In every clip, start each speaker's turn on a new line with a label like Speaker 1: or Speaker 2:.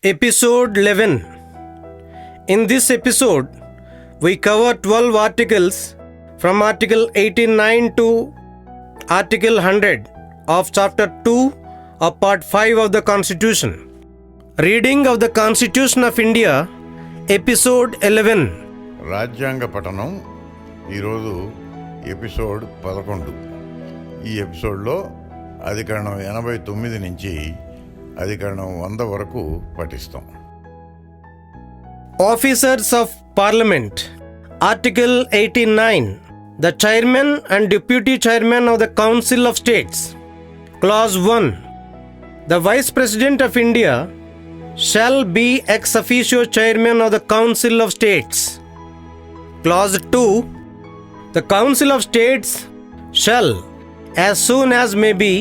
Speaker 1: Episode 11. In this episode, we cover 12 articles from Article 89 to Article 100 of Chapter 2 of Part 5 of the Constitution. Reading of the Constitution of India, Episode 11.
Speaker 2: రాజ్యాంగ పఠనం ఈరోజు episode 11. ఈ ఎపిసోడ్లో అధికరణం 89 నుంచి అధికరణం 100 వరకు పఠిస్తాం.
Speaker 1: Officers of Parliament. Article 89. The Chairman and Deputy Chairman of the Council of States. Clause 1. The Vice President of India shall be ex officio Chairman of the Council of States. Clause 2. The Council of States shall, as soon as may be,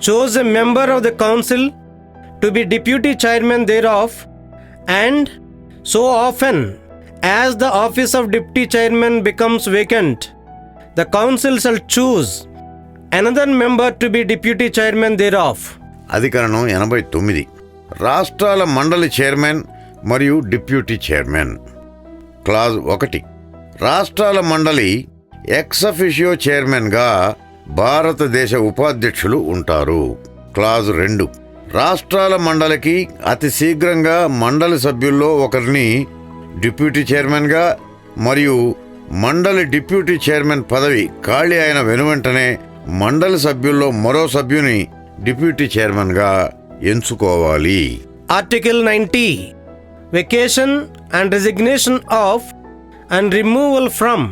Speaker 1: choose a member of the Council to be Deputy Chairman thereof, and so often as the office of Deputy Chairman becomes vacant, the Council shall choose another member to be Deputy Chairman thereof.
Speaker 2: అధికరణం 89. రాష్ట్రాల మండలి chairman మరియు deputy chairman. Clause 1. రాష్ట్రాల మండలి ex officio చైర్మన్గా భారతదేశ ఉపాధ్యక్షులు ఉంటారు. క్లాజ్ 2. రాష్ట్రాల మండలికి అతి శీఘ్రంగా మండలి సభ్యుల్లో ఒకరిని డిప్యూటీ చైర్మన్గా మరియు మండలి డిప్యూటీ చైర్మన్ పదవి ఖాళీ అయిన వెనువెంటనే మండలి సభ్యుల్లో మరో సభ్యుని డిప్యూటీ చైర్మన్గా ఎంచుకోవాలి.
Speaker 1: Article 90. Vacation and resignation of and removal from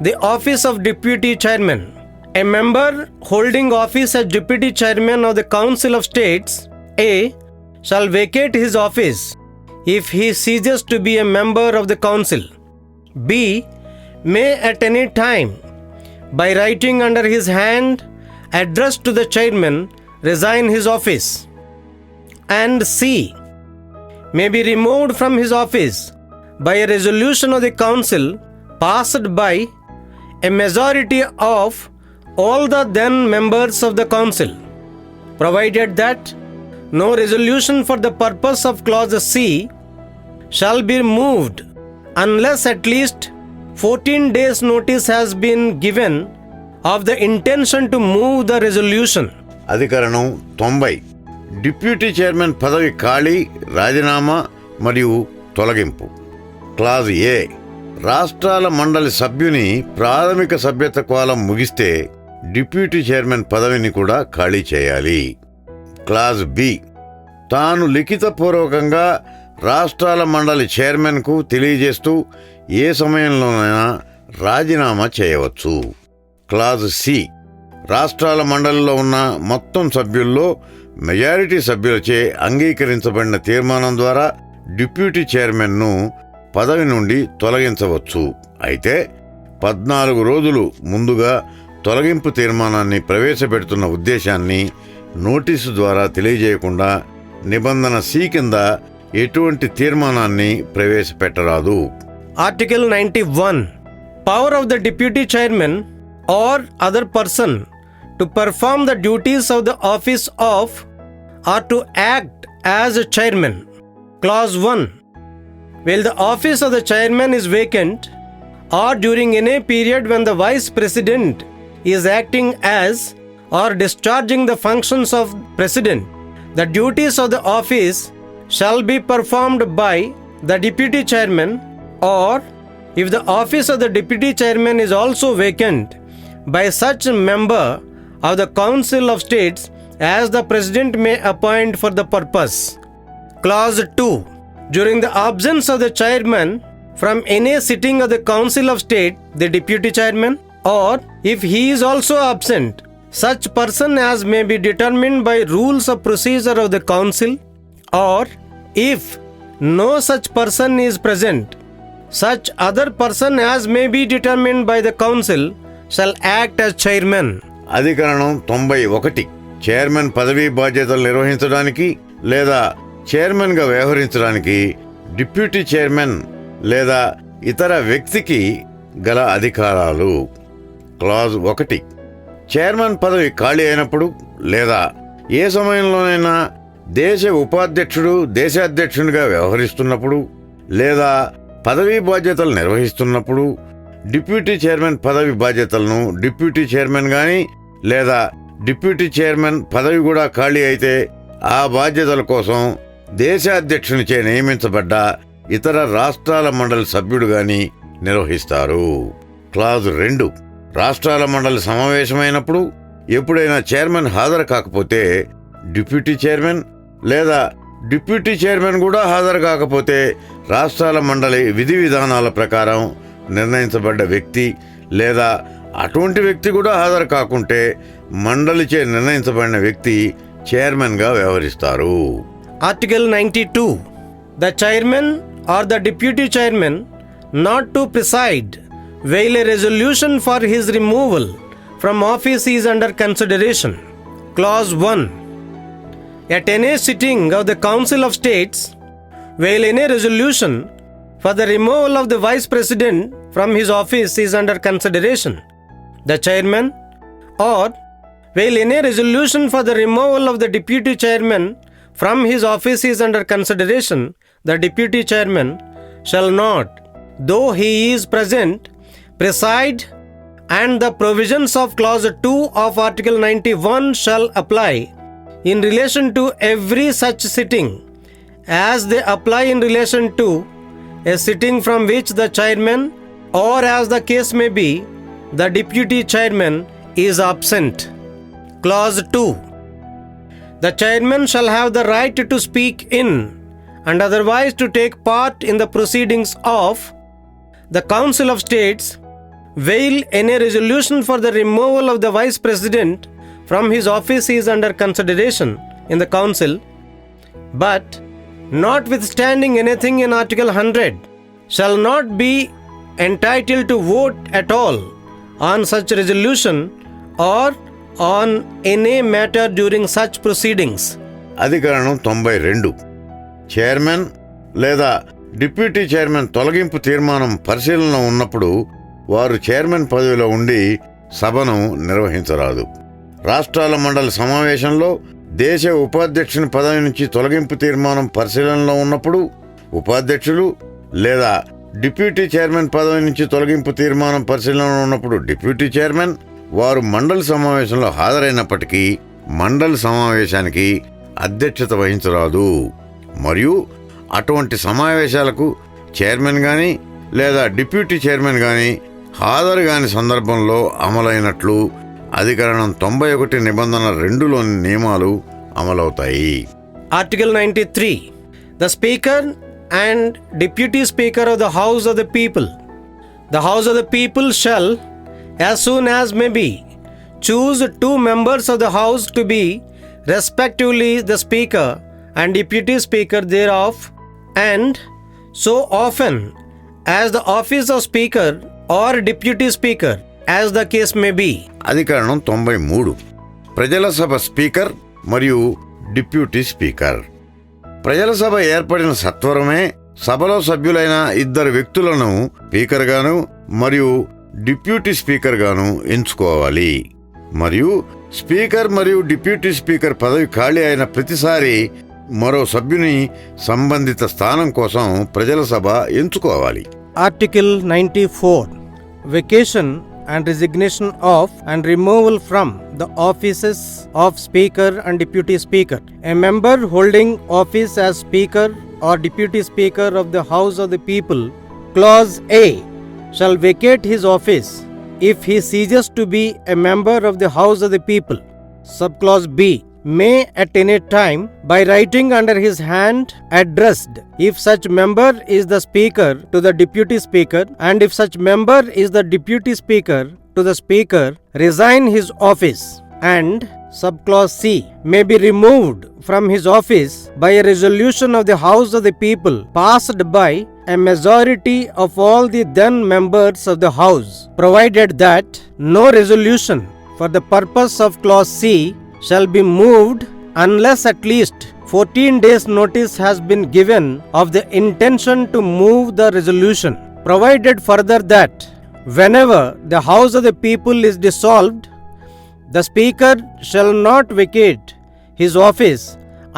Speaker 1: the office of Deputy Chairman. A member holding office as Deputy Chairman of the Council of States A shall vacate his office if he ceases to be a member of the Council. B may at any time, by writing under his hand addressed to the Chairman, resign his office. And C may be removed from his office by a resolution of the Council passed by a majority of all the then members of the Council, provided that no resolution for the purpose of Clause C shall be moved unless at least 14 days notice has been given of the intention to move the resolution.
Speaker 2: అధికరణం 90. Deputy chairman పదవి ఖాళీ, రాజీనామా మరియు తొలగింపు. Clause ఏ. రాష్ట్రాల మండలి సభ్యుని ప్రాథమిక సభ్యత కాలం ముగిస్తే డిప్యూటీ చైర్మన్ పదవిని కూడా ఖాళీ చేయాలి. Clause B. తాను లిఖితపూర్వకంగా రాష్ట్రాల మండలి చైర్మన్కు తెలియజేస్తూ ఏ సమయంలోనైనా రాజీనామా చేయవచ్చు. Clause C. రాష్ట్రాల మండలిలో ఉన్న మొత్తం సభ్యుల్లో మెజారిటీ సభ్యులచే అంగీకరించబడిన తీర్మానం ద్వారా డిప్యూటీ చైర్మన్ను పదవి నుండి తొలగించవచ్చు. అయితే 14 రోజులు ముందుగా తొలగింపు తీర్మానాన్ని ప్రవేశపెడుతున్న ఉద్దేశాన్ని నోటీసు ద్వారా తెలియజేయకుండా నిబంధన సి కింద ఎటువంటి తీర్మానాన్ని ప్రవేశపెట్టరాదు.
Speaker 1: Article 91. Power of the Deputy Chairman or other person to perform the duties of the office of or to act as a chairman. Clause 1. While the office of the chairman is vacant or during any period when the vice president is acting as or discharging the functions of president, the duties of the office shall be performed by the deputy chairman, or if the office of the deputy chairman is also vacant, by such member of the Council of States as the president may appoint for the purpose. Clause 2. During the absence of the chairman from any sitting of the Council of State, the deputy chairman, or if he is also absent, such person as may be determined by rules of procedure of the Council, or if no such person is present, such other person as may be determined by the Council shall act as chairman.
Speaker 2: అధికరణం 91. Chairman పదవీ బాధ్యతలు నిర్వహించడానికి లేదా చైర్మన్గా వ్యవహరించడానికి deputy chairman లేదా ఇతర వ్యక్తికి గల అధికారాలు. క్లాజ్ 1. చైర్మన్ పదవి ఖాళీ అయినప్పుడు లేదా ఏ సమయంలోనైనా దేశ ఉపాధ్యక్షుడు దేశాధ్యక్షునిగా వ్యవహరిస్తున్నప్పుడు లేదా పదవీ బాధ్యతలు నిర్వహిస్తున్నప్పుడు డిప్యూటీ చైర్మన్ పదవి బాధ్యతలను డిప్యూటీ చైర్మన్ గాని లేదా డిప్యూటీ చైర్మన్ పదవి కూడా ఖాళీ అయితే ఆ బాధ్యతల కోసం దేశాధ్యక్షునిచే నియమించబడ్డ ఇతర రాష్ట్రాల మండలి సభ్యుడు గాని నిర్వహిస్తారు. క్లాజ్ 2, రాష్ట్రాల మండలి సమావేశమైనప్పుడు ఎప్పుడైనా చైర్మన్ హాజరు కాకపోతే డిప్యూటీ చైర్మన్ లేదా డిప్యూటీ చైర్మన్ కూడా హాజరు కాకపోతే రాష్ట్రాల మండలి విధి విధానాల ప్రకారం నిర్ణయించబడ్డ వ్యక్తి లేదా అటువంటి వ్యక్తి కూడా హాజరు కాకుంటే మండలిచే నిర్ణయించబడిన వ్యక్తి చైర్మన్గా వ్యవహరిస్తారు.
Speaker 1: Article 92. The chairman or the deputy chairman not to preside while a resolution for his removal from office is under consideration. Clause 1. At any sitting of the Council of States, while any resolution for the removal of the Vice President from his office is under consideration, the chairman, or while any resolution for the removal of the deputy chairman from his office is under consideration, the deputy chairman shall not, though he is present, preside, and the provisions of clause 2 of Article 91 shall apply in relation to every such sitting, as they apply in relation to a sitting from which the chairman, or as the case may be, the deputy chairman is absent. Clause 2. The chairman shall have the right to speak in and otherwise to take part in the proceedings of the Council of States while any resolution for the removal of the Vice President from his office is under consideration in the Council, but notwithstanding anything in Article 100, shall not be entitled to vote at all on such resolution or on any matter during such proceedings.
Speaker 2: అధికరణం 92. Chairman లేదా deputy chairman తొలగింపు తీర్మానం పరిశీలన ఉన్నప్పుడు వారు chairman పదవిలో ఉండి సభను నిర్వహించరాదు. రాష్ట్రాల మండలి సమావేశంలో దేశ ఉపాధ్యక్షుని పదవి నుంచి తొలగింపు తీర్మానం పరిశీలనలో ఉన్నప్పుడు ఉపాధ్యక్షులు లేదా డిప్యూటీ చైర్మన్ పదవి నుంచి తొలగింపు తీర్మానం పరిశీలనలో ఉన్నప్పుడు డిప్యూటీ చైర్మన్ వారు మండలి సమావేశంలో హాజరైనప్పటికీ మండలి సమావేశానికి అధ్యక్షత వహించరాదు. మరియు అటువంటి సమావేశాలకు చైర్మన్ గాని లేదా డిప్యూటీ చైర్మన్ గాని హాజరు కాని సందర్భంలో అమలైనట్లు అధికరణం 91 నిబంధన 2లోని నియమాలు అమలవుతాయి.
Speaker 1: Article 93. The Speaker and Deputy Speaker of the House of the People. The House of the People shall, as soon as may be, choose 2 members of the House to be respectively the Speaker and Deputy Speaker thereof, and so often as the office of Speaker or Deputy Speaker, as the case may be.
Speaker 2: అధికరణం 93. ప్రజల సభ speaker మరియు deputy speaker. ప్రజల సభ ఏర్పడిన సత్వరమే సభలో సభ్యులైన 2 వ్యక్తులను speaker గాను మరియు డిప్యూటీ స్పీకర్ గాను ఎంచుకోవాలి. మరియు స్పీకర్ మరియు డిప్యూటీ స్పీకర్ పదవి ఖాళీ అయిన ప్రతిసారి మరో సభ్యుని సంబంధిత స్థానం కోసం ప్రజల సభ ఎంచుకోవాలి.
Speaker 1: Article 94. Vacation and resignation of and removal from the offices of Speaker and Deputy Speaker. A member holding office as Speaker or Deputy Speaker of the House of the People, Clause A, shall vacate his office if he ceases to be a member of the House of the People. Subclause B, may at any time by writing under his hand addressed, if such member is the Speaker, to the Deputy Speaker, and if such member is the Deputy Speaker, to the Speaker, resign his office, and subclause C, may be removed from his office by a resolution of the House of the People passed by a majority of all the then members of the House, provided that no resolution for the purpose of clause C shall be moved unless at least 14 days notice has been given of the intention to move the resolution. Provided further that whenever the House of the People is dissolved, the Speaker shall not vacate his office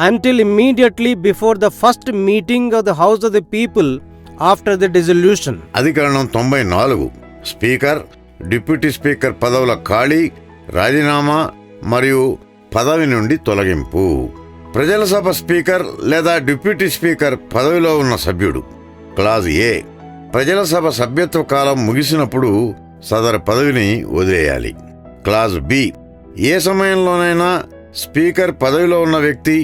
Speaker 1: until immediately before the first meeting of the House of the People after the dissolution.
Speaker 2: అధికరణం 94. Speaker, deputy speaker పదవుల ఖాళీ, రాజీనామా మరియు పదవి నుండి తొలగింపు. ప్రజల సభ speaker లేదా డిప్యూటీ స్పీకర్ పదవిలో ఉన్న సభ్యుడు. క్లాజ్ ఏ. ప్రజల సభ సభ్యత్వ కాలం ముగిసినప్పుడు సదరు పదవిని వదిలేయాలి. Clause B. ఏ సమయంలోనైనా స్పీకర్ పదవిలో ఉన్న వ్యక్తి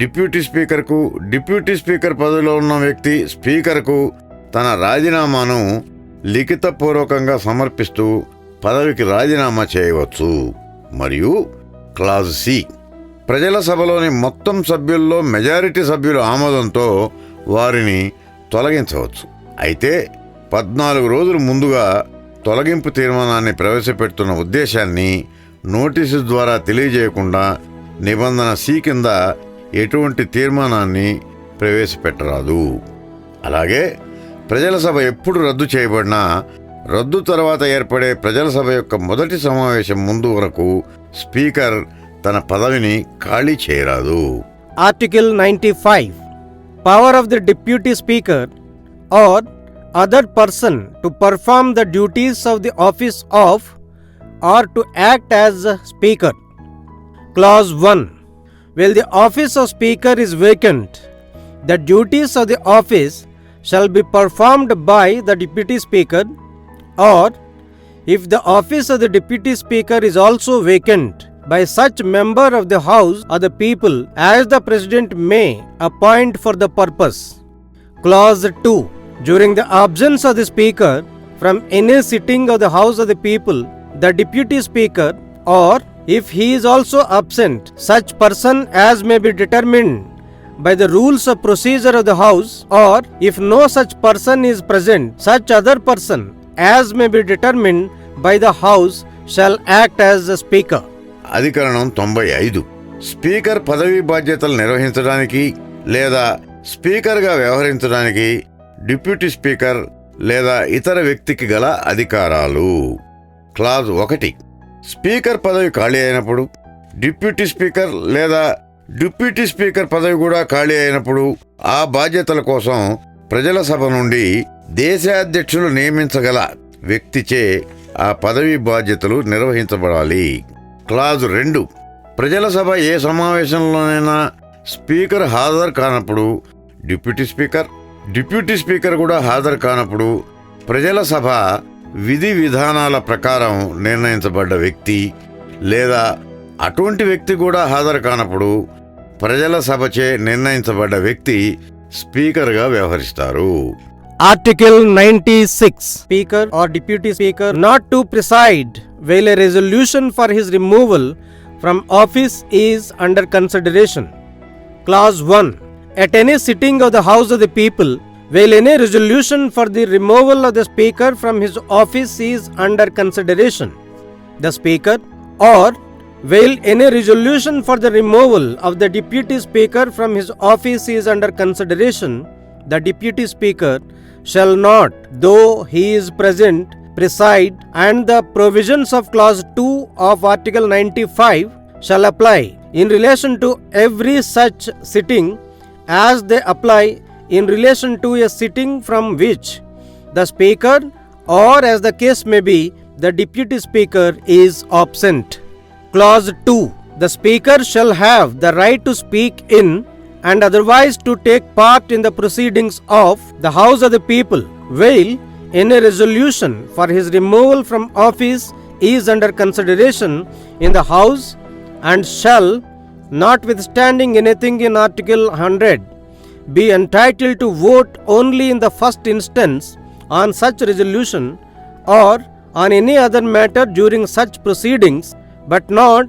Speaker 2: డిప్యూటీ స్పీకర్కు, డిప్యూటీ స్పీకర్ పదవిలో ఉన్న వ్యక్తి స్పీకర్కు తన రాజీనామాను లిఖితపూర్వకంగా సమర్పిస్తూ పదవికి రాజీనామా చేయవచ్చు. మరియు క్లాజ్ సి. ప్రజల సభలోని మొత్తం సభ్యుల్లో మెజారిటీ సభ్యుల ఆమోదంతో వారిని తొలగించవచ్చు. అయితే 14 రోజులు ముందుగా తొలగింపు తీర్మానాన్ని ప్రవేశపెడుతున్న ఉద్దేశాన్ని నోటీసు ద్వారా తెలియజేయకుండా నిబంధన సి కింద ఎటువంటి తీర్మానాన్ని ప్రవేశపెట్టరాదు. అలాగే ప్రజల సభ ఎప్పుడు రద్దు చేయబడినా రద్దు తర్వాత ఏర్పడే ప్రజల సభ యొక్క మొదటి సమావేశం ముందు వరకు స్పీకర్ తన పదవిని ఖాళీ చేయరాదు.
Speaker 1: Article 95. Power of the Deputy Speaker or other person to perform the duties of the office of or to act as a Speaker. Clause 1. While the office of Speaker is vacant, the duties of the office shall be performed by the Deputy Speaker, or if the office of the Deputy Speaker is also vacant, by such member of the House or the people as the President may appoint for the purpose. Clause 2. During the absence of the Speaker from any sitting of the House of the people, the Deputy Speaker, or if he is also absent, such person as may be determined by the rules of procedure of the House, or if no such person is present, such other person as may be determined by the House shall act as the Speaker.
Speaker 2: అధికరణం 95. Speaker పదవీ బాధ్యతలు నిర్వహించడానికి లేదా స్పీకర్గా వ్యవహరించడానికి deputy speaker లేదా ఇతర వ్యక్తికి గల అధికారాలు. క్లాజ్ 1. స్పీకర్ పదవి ఖాళీ అయినప్పుడు, డిప్యూటీ స్పీకర్ లేదా డిప్యూటీ స్పీకర్ పదవి కూడా ఖాళీ అయినప్పుడు ఆ బాధ్యతల కోసం ప్రజల సభ నుండి దేశాధ్యక్షులు నియమించగల వ్యక్తిచే ఆ పదవీ బాధ్యతలు నిర్వహించబడాలి. క్లాజ్ 2. ప్రజల సభ ఏ సమావేశంలోనైనా స్పీకర్ హాజరు కానప్పుడు డిప్యూటీ స్పీకర్ కూడా హాజరు కానప్పుడు ప్రజల సభ విధి విధానాల ప్రకారం నిర్ణయించబడ్డ వ్యక్తి లేదా అటువంటి వ్యక్తి కూడా హాజరు కానప్పుడు ప్రజల సభచే నిర్ణయించబడ్డ వ్యక్తి స్పీకర్గా వ్యవహరిస్తారు.
Speaker 1: Article 96. Speaker or Deputy Speaker not to preside while a resolution for his removal from office is under consideration. Clause 1. At any sitting of the House of the People, while any resolution for the removal of the Speaker from his office is under consideration, the Speaker, or while any resolution for the removal of the Deputy Speaker from his office is under consideration, the Deputy Speaker shall not, though he is present, preside, and the provisions of Clause 2 of Article 95 shall apply in relation to every such sitting as they apply in relation to a sitting from which the Speaker, or as the case may be, the Deputy Speaker is absent. Clause 2. The Speaker shall have the right to speak in and otherwise to take part in the proceedings of the House of the People, while any resolution for his removal from office is under consideration in the House, and shall, notwithstanding anything in Article 100, be entitled to vote only in the first instance on such resolution or on any other matter during such proceedings, but not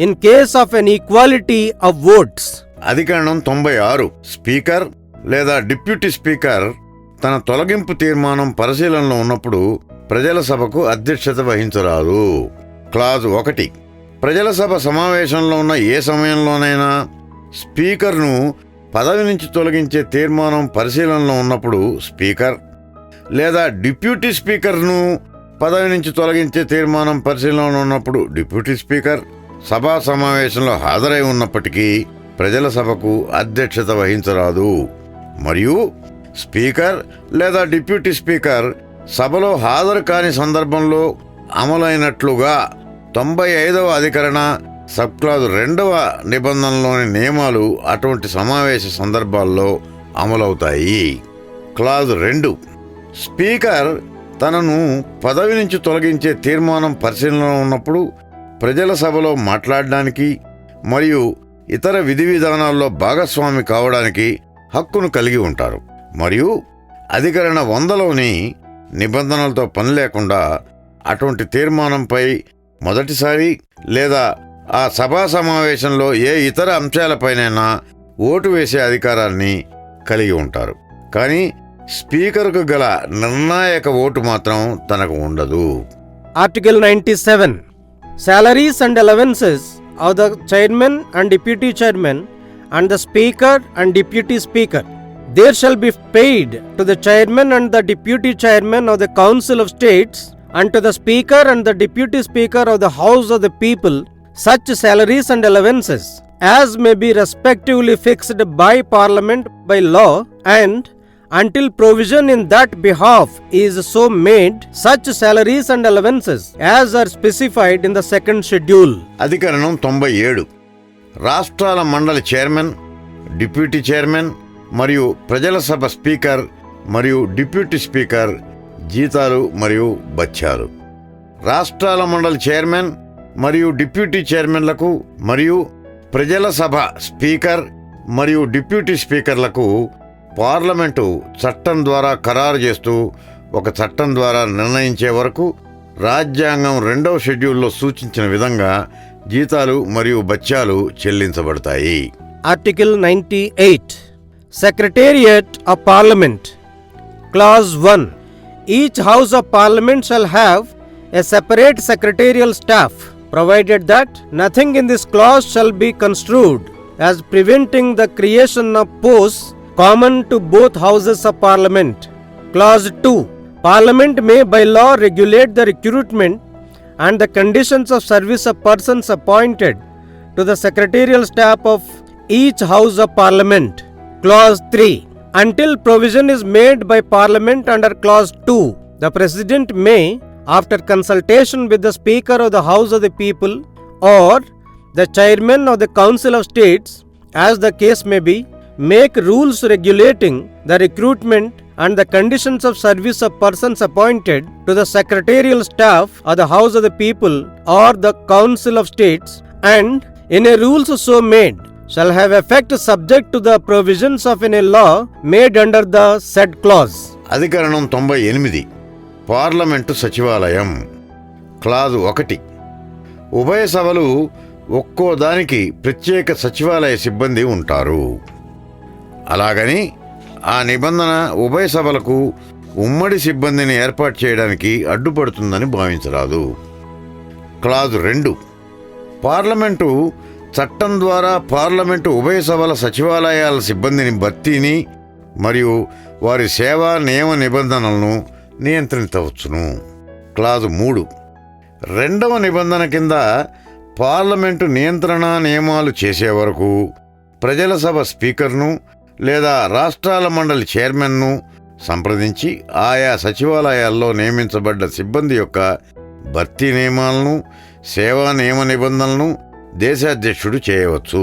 Speaker 1: in case of an equality of votes.
Speaker 2: అధికరణం 96. Speaker లేదా deputy speaker తన తొలగింపు తీర్మానం పరిశీలనలో ఉన్నప్పుడు ప్రజల సభకు అధ్యక్షత వహించరాదు. క్లాజ్ 1. ప్రజల సభ సమావేశంలో ఉన్న ఏ సమయంలోనైనా స్పీకర్ను పదవి నుంచి తొలగించే తీర్మానం పరిశీలనలో ఉన్నప్పుడు స్పీకర్ లేదా డిప్యూటీ స్పీకర్ను పదవి నుంచి తొలగించే తీర్మానం పరిశీలనలో ఉన్నప్పుడు డిప్యూటీ స్పీకర్ సభా సమావేశంలో హాజరై ఉన్నప్పటికీ ప్రజల సభకు అధ్యక్షత వహించరాదు మరియు స్పీకర్ లేదా డిప్యూటీ స్పీకర్ సభలో హాజరు కాని సందర్భంలో అమలైనట్లుగా 95వ అధికరణ సబ్ క్లాజ్ 2వ నిబంధనలోని నియమాలు అటువంటి సమావేశ సందర్భాల్లో అమలవుతాయి. క్లాజ్ 2, స్పీకర్ తనను పదవి నుంచి తొలగించే తీర్మానం పరిశీలనలో ఉన్నప్పుడు ప్రజల సభలో మాట్లాడడానికి మరియు ఇతర విధి విధానాల్లో భాగస్వామి కావడానికి హక్కును కలిగి ఉంటారు మరియు అధికరణ 100లోని నిబంధనలతో పని లేకుండా అటువంటి తీర్మానంపై మొదటిసారి లేదా ఆ సభా సమావేశంలో ఏ ఇతర అంశాలపైనైనా ఓటు వేసే అధికారాన్ని కలిగి ఉంటారు. కానీ స్పీకర్కు గల నిర్ణాయక ఓటు మాత్రం తనకు ఉండదు.
Speaker 1: Article 97. Salaries and allowances of the chairman and deputy chairman and the speaker and deputy speaker. There shall be paid to the chairman and the deputy chairman of the Council of States and to the speaker and the deputy speaker of the House of the People such salaries and allowances as may be respectively fixed by Parliament by law, and until provision in that behalf is so made, such salaries and allowances as are specified in the second schedule.
Speaker 2: అధికరణం 97. రాష్ట్రాల మండలి chairman, deputy chairman మరియు ప్రజల సభ speaker మరియు deputy speaker జీతాలు మరియు భత్యాలు. రాష్ట్రాల మండలి చైర్మన్ మరియు డిప్యూటీ చైర్మన్లకు మరియు ప్రజల సభ స్పీకర్ మరియు డిప్యూటీ స్పీకర్లకు పార్లమెంటు చట్టం ద్వారా ఖరారు చేస్తూ ఒక చట్టం ద్వారా నిర్ణయించే వరకు రాజ్యాంగం 2వ షెడ్యూల్లో సూచించిన విధంగా జీతాలు మరియు భత్యాలు చెల్లించబడతాయి.
Speaker 1: Article 98. Secretariat of Parliament. Clause 1. Each House of Parliament shall have a separate secretarial staff, provided that nothing in this clause shall be construed as preventing the creation of posts common to both Houses of Parliament. Clause 2. Parliament may by law regulate the recruitment and the conditions of service of persons appointed to the secretarial staff of each House of Parliament. Clause 3. Until provision is made by Parliament under Clause 2, the President may, after consultation with the Speaker of the House of the People or the Chairman of the Council of States, as the case may be, make rules regulating the recruitment and the conditions of service of persons appointed to the secretarial staff of the House of the People or the Council of States, and in a rules so made shall have effect subject to the provisions of any law made under the said clause.
Speaker 2: అధికరణం 98. Parliament సచివాలయం. Clause 1. ఉభయ సభలు ఒక్కో దానికి ప్రత్యేక సచివాలయ సిబ్బంది ఉంటారు. అలాగని ఆ నిబంధన ఉభయ సభలకు ఉమ్మడి సిబ్బందిని ఏర్పాటు చేయడానికి అడ్డుపడుతుందని భావించరాదు. క్లాజ్ 2. పార్లమెంటు చట్టం ద్వారా పార్లమెంటు ఉభయ సభల సచివాలయాల సిబ్బందిని భర్తీని మరియు వారి సేవా నియమ నిబంధనలను నియంత్రించవచ్చును. క్లాజ్ 3. 2వ నిబంధన కింద పార్లమెంటు నియంత్రణ నియమాలు చేసే వరకు ప్రజల సభ స్పీకర్ను లేదా రాష్ట్రాల మండలి చైర్మన్ను సంప్రదించి ఆయా సచివాలయాల్లో నియమించబడ్డ సిబ్బంది యొక్క భర్తీ నియమాలను సేవా నియమ నిబంధనలను దేశాధ్యక్షుడు చేయవచ్చు.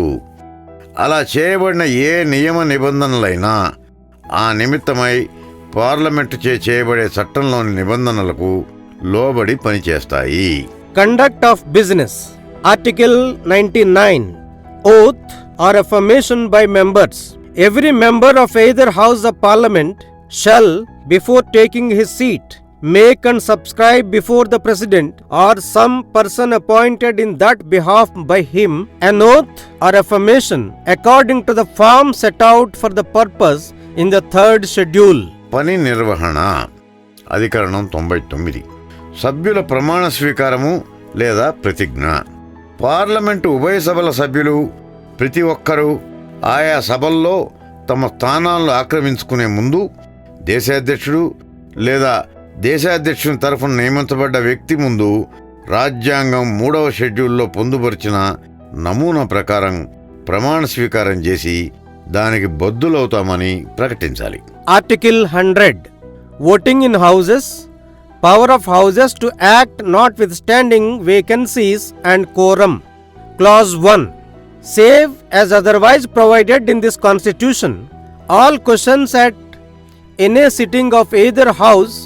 Speaker 2: అలా చేయబడిన ఏ నియమ నిబంధనలైనా ఆ నిమిత్తమై పార్లమెంటు చేయబడే చట్టంలోని నిబంధనలకు లోబడి పనిచేస్తాయి.
Speaker 1: Conduct of business. Article 99. Oath or affirmation by members. Every member of either House of Parliament shall, before taking his seat, make and subscribe before the President or some person appointed in that behalf by him an oath or affirmation according to the form set out for the purpose in the 3rd schedule.
Speaker 2: పని నిర్వహణ. అధికరణం 99. సభ్యుల ప్రమాణ స్వీకారము లేదా ప్రతిజ్ఞ. Parliament ఉభయ సభల సభ్యులు ప్రతి ఒక్కరూ ఆయా సభల్లో తమ స్థానాలను ఆక్రమించుకునే ముందు దేశాధ్యక్షుడు లేదా దేశాధ్యక్షుని తరఫున నియమించబడ్డ వ్యక్తి ముందు రాజ్యాంగం 3వ షెడ్యూల్లో పొందుపరిచిన నమూనా ప్రకారం ప్రమాణ స్వీకారం చేసి దానికి బద్దులవుతామని ప్రకటించాలి.
Speaker 1: Article 100. Voting in houses. Power of houses to act notwithstanding vacancies and quorum. Clause 1. Save as otherwise provided in this constitution, all questions at any sitting of either house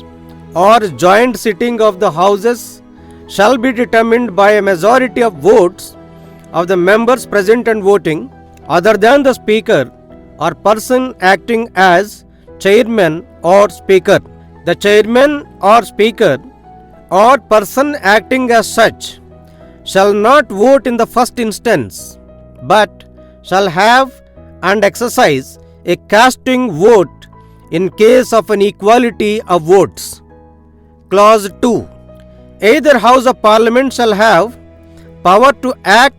Speaker 1: or joint sitting of the houses shall be determined by a majority of votes of the members present and voting, other than the speaker or person acting as chairman or speaker. The chairman or speaker or person acting as such shall not vote in the first instance, but shall have and exercise a casting vote in case of an equality of votes. Clause 2. Either House of Parliament shall have power to act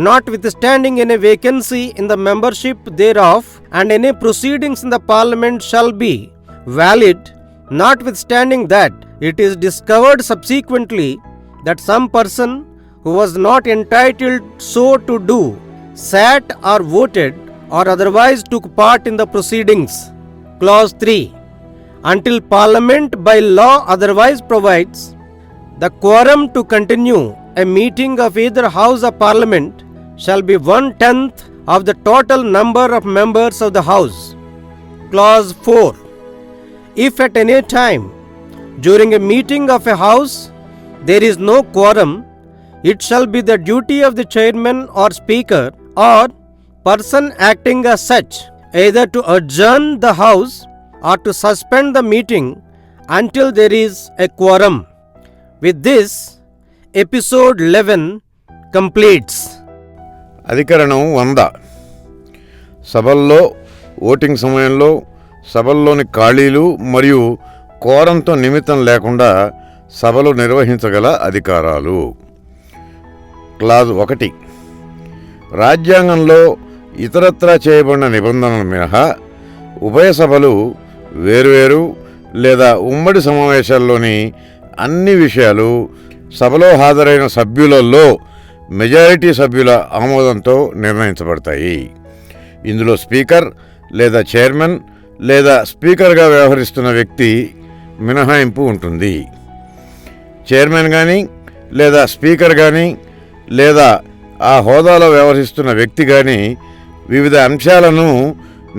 Speaker 1: notwithstanding any vacancy in the membership thereof, and any proceedings in the Parliament shall be valid notwithstanding that it is discovered subsequently that some person who was not entitled so to do sat or voted or otherwise took part in the proceedings. Clause 3. Until Parliament by law otherwise provides, the quorum to continue a meeting of either House of Parliament shall be 1/10 of the total number of members of the House. Clause 4. If at any time during a meeting of a House there is no quorum, it shall be the duty of the chairman or speaker or person acting as such either to adjourn the House or to suspend the meeting until there is a quorum. With this, episode 11 completes.
Speaker 2: అధికరణం 100. సభల్లో voting సమయంలో సభల్లోని ఖాళీలు మరియు కోరంతో నిమిత్తం లేకుండా సభలు నిర్వహించగల అధికారాలు. క్లాజ్ 1. రాజ్యాంగంలో ఇతరత్రా చేయబడిన నిబంధనల మినహా ఉభయ సభలు వేర్వేరు లేదా ఉమ్మడి సమావేశాల్లోని అన్ని విషయాలు సభలో హాజరైన సభ్యులలో మెజారిటీ సభ్యుల ఆమోదంతో నిర్ణయించబడతాయి. ఇందులో స్పీకర్ లేదా చైర్మన్ లేదా స్పీకర్గా వ్యవహరిస్తున్న వ్యక్తి మినహాయింపు ఉంటుంది. చైర్మన్ కానీ లేదా స్పీకర్ కానీ లేదా ఆ హోదాలో వ్యవహరిస్తున్న వ్యక్తి కానీ వివిధ అంశాలను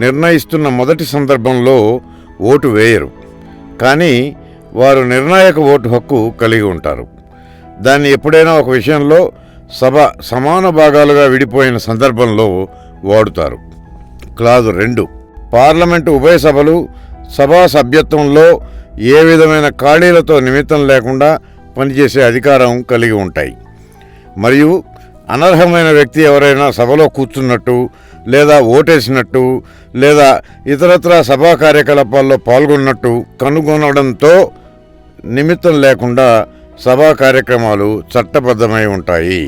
Speaker 2: నిర్ణయిస్తున్న మొదటి సందర్భంలో ఓటు వేయరు, కానీ వారు నిర్ణాయక ఓటు హక్కు కలిగి ఉంటారు. దాన్ని ఎప్పుడైనా ఒక విషయంలో సభ సమాన భాగాలుగా విడిపోయిన సందర్భంలో వాడుతారు. క్లాజు 2. పార్లమెంటు ఉభయ సభలు సభా సభ్యత్వంలో ఏ విధమైన ఖాళీలతో నిమిత్తం లేకుండా పనిచేసే అధికారం కలిగి ఉంటాయి మరియు అనర్హమైన వ్యక్తి ఎవరైనా సభలో కూర్చున్నట్టు లేదా ఓటేసినట్టు లేదా ఇతరత్రా సభా కార్యకలాపాల్లో పాల్గొన్నట్టు కనుగొనడంతో నిమిత్తం లేకుండా సభా కార్యక్రమాలు చట్టబద్ధమై ఉంటాయి.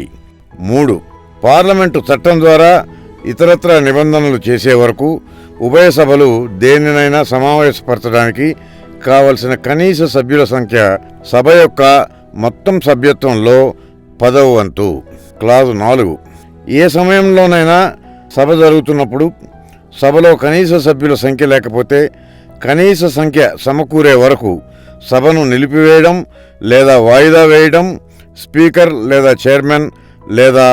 Speaker 2: 3. పార్లమెంటు చట్టం ద్వారా ఇతరత్రా నిబంధనలు చేసే వరకు ఉభయ సభలు దేనినైనా సమావేశపరచడానికి కావలసిన కనీస సభ్యుల సంఖ్య సభ యొక్క మొత్తం సభ్యత్వంలో 10వ వంతు. క్లాజు 4. ఏ సమయంలోనైనా సభ జరుగుతున్నప్పుడు సభలో కనీస సభ్యుల సంఖ్య లేకపోతే కనీస సంఖ్య సమకూరే వరకు సభను నిలిపివేయడం లేదా వాయిదా వేయడం స్పీకర్ లేదా చైర్మన్ లేదా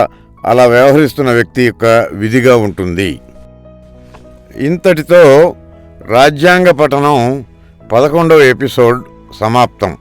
Speaker 2: అలా వ్యవహరిస్తున్న వ్యక్తి యొక్క విధిగా ఉంటుంది. ఇంతటితో రాజ్యాంగ పఠనం 11వ ఎపిసోడ్ సమాప్తం.